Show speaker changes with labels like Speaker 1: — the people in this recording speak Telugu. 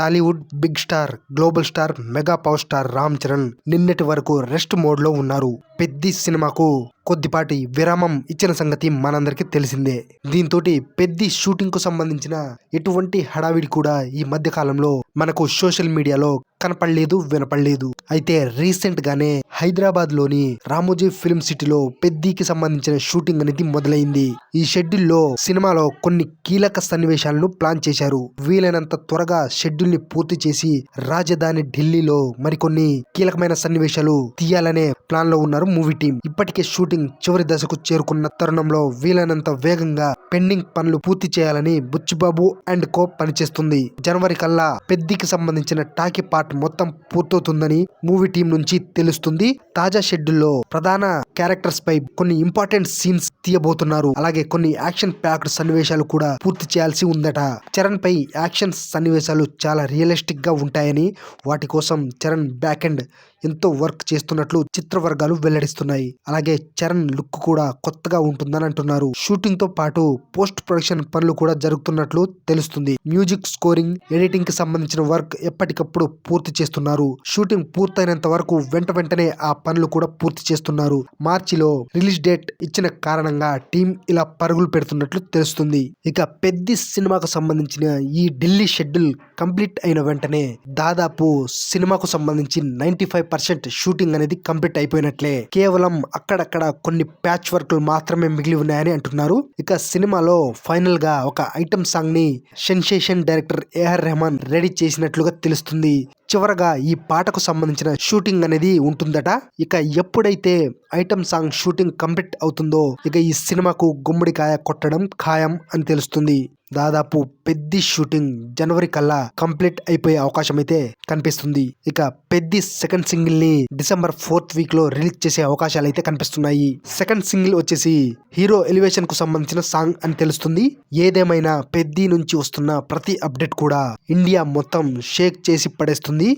Speaker 1: Tollywood big star, global star, mega power star Ram Charan నిన్నటి వరకు రెస్ట్ మోడ్ లో ఉన్నారు. పెద్ది సినిమాకు కొద్దిపాటి విరామం ఇచ్చిన సంగతి మనందరికీ తెలిసిందే. దీంతో పెద్ది షూటింగ్ కు సంబంధించిన ఎటువంటి హడావిడి కూడా ఈ మధ్య కాలంలో మనకు సోషల్ మీడియాలో కనపడలేదు, వినపడలేదు. అయితే రీసెంట్ గానే హైదరాబాద్ లోని రామోజీ ఫిల్మ్ సిటీలో పెద్దికి సంబంధించిన షూటింగ్ అనేది మొదలైంది. ఈ షెడ్యూల్ లో సినిమాలో కొన్ని కీలక సన్నివేశాలను ప్లాన్ చేశారు. వీలైనంత త్వరగా షెడ్యూల్ ని పూర్తి చేసి రాజధాని ఢిల్లీలో మరికొన్ని కీలకమైన సన్నివేశాలు తీయాలనే ప్లాన్ లో ఉన్నారు మూవీ టీం. ఇప్పటికే షూటింగ్ చివరి దశకు చేరుకున్న తరుణంలో వీలైనంత వేగంగా పెండింగ్ పనులు పూర్తి చేయాలని బుచ్చిబాబు అండ్ కో పనిచేస్తుంది. జనవరి కల్లా పెద్దికి సంబంధించిన టాకీ పార్ట్ మొత్తం పూర్తవుతుందని మూవీ టీం నుంచి తెలుస్తుంది. తాజా షెడ్యూల్లో ప్రధాన క్యారెక్టర్స్ పై కొన్ని ఇంపార్టెంట్ సీన్స్ తీయబోతున్నారు. అలాగే కొన్ని యాక్షన్ ప్యాక్డ్ సన్నివేశాలు కూడా పూర్తి చేయాల్సి ఉందట. చరణ్ పై యాక్షన్ సన్నివేశాలు చాలా రియలిస్టిక్ గా ఉంటాయని, వాటి కోసం చరణ్ బ్యాక్ ఎండ్ ఎంతో వర్క్ చేస్తున్నట్లు చిత్ర వర్గాలు వెల్లడిస్తున్నాయి. అలాగే చరణ్ లుక్ కూడా కొత్తగా ఉంటుందని అంటున్నారు. షూటింగ్ తో పాటు పోస్ట్ ప్రొడక్షన్ పనులు కూడా జరుగుతున్నట్లు తెలుస్తుంది. మ్యూజిక్ స్కోరింగ్, ఎడిటింగ్ కి సంబంధించిన వర్క్ ఎప్పటికప్పుడు పూర్తి చేస్తున్నారు. షూటింగ్ పూర్తయినంత వరకు వెంటనే ఆ పనులు కూడా పూర్తి చేస్తున్నారు. మార్చిలో రిలీజ్ డేట్ ఇచ్చిన కారణంగా టీం ఇలా పరుగులు పెడుతున్నట్లు తెలుస్తుంది. ఇక పెద్ది సినిమాకు సంబంధించిన ఈ ఢిల్లీ షెడ్యూల్ కంప్లీట్ అయిన వెంటనే దాదాపు సినిమాకు సంబంధించి 95% షూటింగ్ అనేది కంప్లీట్ అయిపోయినట్లే. కేవలం అక్కడక్కడ కొన్ని ప్యాచ్ వర్క్లు మాత్రమే మిగిలి ఉన్నాయని అంటున్నారు. ఇక సినిమాలో ఫైనల్ గా ఒక ఐటమ్ సాంగ్ ని sensation director AR Rahman ready చేసినట్లుగా తెలుస్తుంది. చివరగా ఈ పాటకు సంబంధించిన షూటింగ్ అనేది ఉంటుందట. ఇక ఎప్పుడైతే ఐటమ్ సాంగ్ షూటింగ్ కంప్లీట్ అవుతుందో ఇక ఈ సినిమాకు గుమ్మడికాయ కొట్టడం ఖాయం అని తెలుస్తుంది. దాదాపు పెద్ది షూటింగ్ జనవరి కల్లా కంప్లీట్ అయిపోయే అవకాశం అయితే కనిపిస్తుంది. ఇక పెద్ది సెకండ్ సింగిల్ ని డిసెంబర్ 4th వీక్ లో రిలీజ్ చేసే అవకాశాలు అయితే కనిపిస్తున్నాయి. సెకండ్ సింగిల్ వచ్చేసి హీరో ఎలివేషన్ కు సంబంధించిన సాంగ్ అని తెలుస్తుంది. ఏదేమైనా పెద్ది నుంచి వస్తున్న ప్రతి అప్డేట్ కూడా ఇండియా మొత్తం షేక్ చేసి పడేస్తుంది.